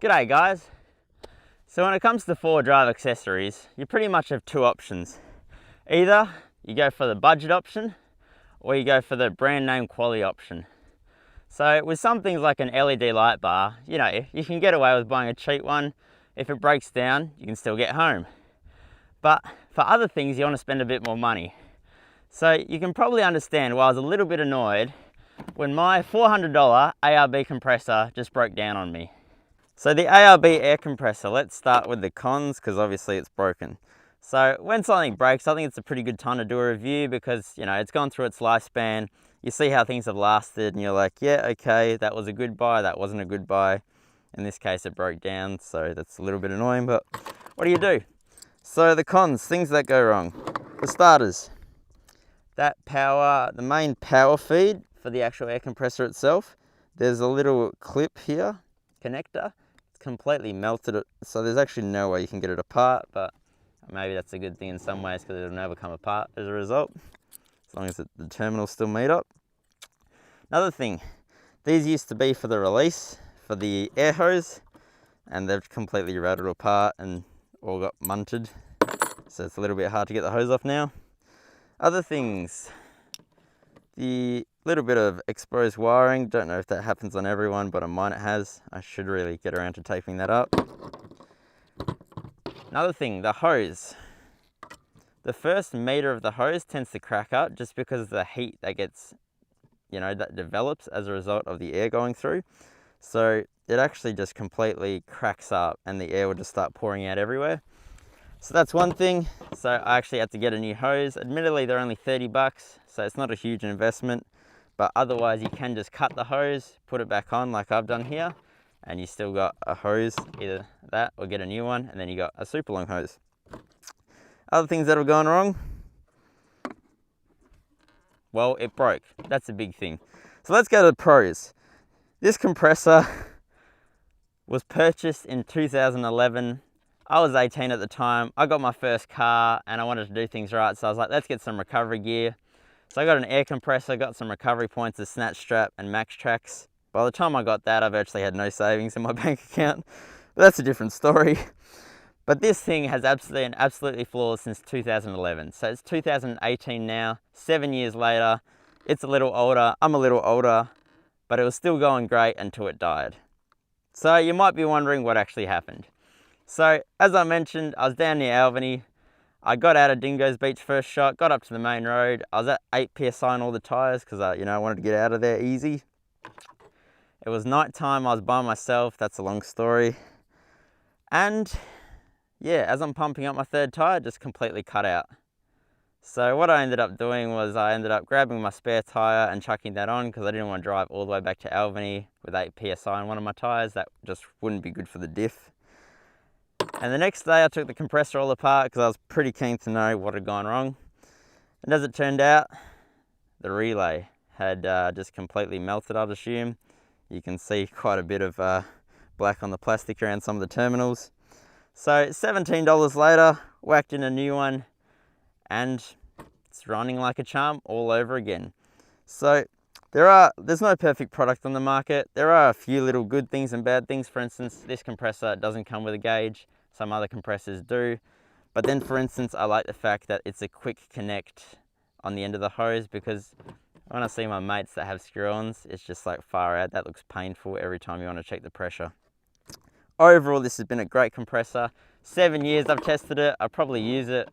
G'day guys. So when it comes to four-wheel drive accessories, you pretty much have two options. Either you go for the budget option or you go for the brand name quality option. So with some things like an LED light bar, you know, you can get away with buying a cheap one. If it breaks down, you can still get home. But for other things, you want to spend a bit more money. So you can probably understand why I was a little bit annoyed when my $400 ARB compressor just broke down on me. So the ARB air compressor, let's start with the cons because obviously it's broken. So when something breaks, I think it's a pretty good time to do a review because, you know, it's gone through its lifespan. You see how things have lasted and you're like, yeah, okay, that was a good buy, that wasn't a good buy. In this case, it broke down, so that's a little bit annoying, but what do you do? So the cons, things that go wrong. For starters, that power, the main power feed for the actual air compressor itself, there's a little clip here, connector. It's completely melted it, so there's actually no way you can get it apart, but maybe that's a good thing in some ways because it'll never come apart as a result, as long as the terminal's still made up. Another thing, these used to be for the release for the air hose, and they've completely rattled apart and all got munted, so it's a little bit hard to get the hose off now. Other things, the little bit of exposed wiring, don't know if that happens on everyone, but on mine it has. I should really get around to taping that up. Another thing, the hose. The first meter of the hose tends to crack up just because of the heat that gets, you know, that develops as a result of the air going through. So it actually just completely cracks up and the air will just start pouring out everywhere. So that's one thing. So I actually had to get a new hose. Admittedly, they're only 30 bucks, so it's not a huge investment, but otherwise you can just cut the hose, put it back on like I've done here, and you still got a hose, either that or get a new one, and then you got a super long hose. Other things that have gone wrong, well, it broke. That's a big thing. So let's go to the pros. This compressor was purchased in 2011. I was 18 at the time. I got my first car and I wanted to do things right, so I was like, let's get some recovery gear. So I got an air compressor, got some recovery points, a snatch strap and max tracks. By the time I got that, I virtually had no savings in my bank account, but that's a different story. But this thing has absolutely flawless since 2011. So it's 2018 now, 7 years later. It's a little older, I'm a little older, but it was still going great until it died. So you might be wondering what actually happened. So as I mentioned, I was down near Albany. I got out of Dingo's Beach first shot, got up to the main road. I was at 8 PSI on all the tires because I wanted to get out of there easy. It was night time, I was by myself, that's a long story. And yeah, as I'm pumping up my third tire, it just completely cut out. So what I ended up doing was I ended up grabbing my spare tire and chucking that on because I didn't want to drive all the way back to Albany with 8 PSI on one of my tires. That just wouldn't be good for the diff. And the next day I took the compressor all apart because I was pretty keen to know what had gone wrong. And as it turned out, the relay had just completely melted, I'd assume. You can see quite a bit of black on the plastic around some of the terminals. So $17 later, whacked in a new one and it's running like a charm all over again. So there's no perfect product on the market. There are a few little good things and bad things. For instance, this compressor doesn't come with a gauge. Some other compressors do. But then for instance, I like the fact that it's a quick connect on the end of the hose because when I see my mates that have screw-ons, it's just like far out. That looks painful every time you want to check the pressure. Overall, this has been a great compressor. 7 years I've tested it. I probably use it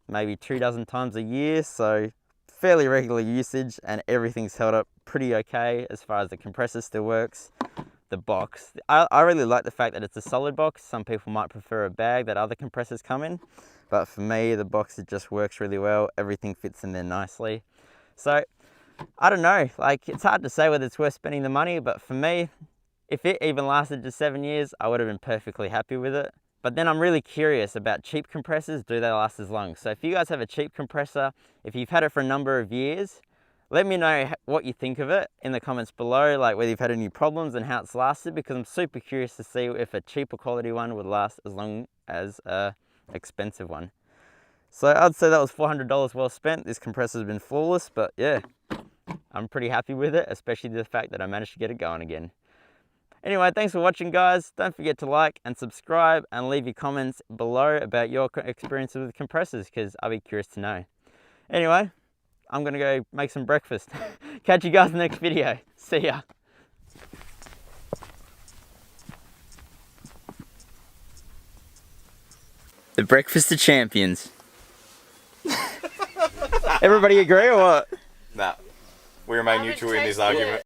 maybe 24 times a year. So fairly regular usage and everything's held up pretty okay as far as the compressor still works. The box, I really like the fact that it's a solid box. Some people might prefer a bag that other compressors come in, but for me, the box, it just works really well. Everything fits in there nicely. So I don't know, like it's hard to say whether it's worth spending the money, but for me, if it even lasted just 7 years, I would have been perfectly happy with it. But then I'm really curious about cheap compressors. Do they last as long? So if you guys have a cheap compressor, if you've had it for a number of years, let me know what you think of it in the comments below, like whether you've had any problems and how it's lasted, because I'm super curious to see if a cheaper quality one would last as long as a expensive one. So I'd say that was $400 well spent. This compressor's been flawless, but yeah, I'm pretty happy with it, especially the fact that I managed to get it going again. Anyway, thanks for watching, guys. Don't forget to like and subscribe and leave your comments below about your experiences with compressors, because I'll be curious to know. Anyway, I'm gonna go make some breakfast. Catch you guys in the next video. See ya. The breakfast of champions. Everybody agree or what? Nah, we remain neutral in this argument.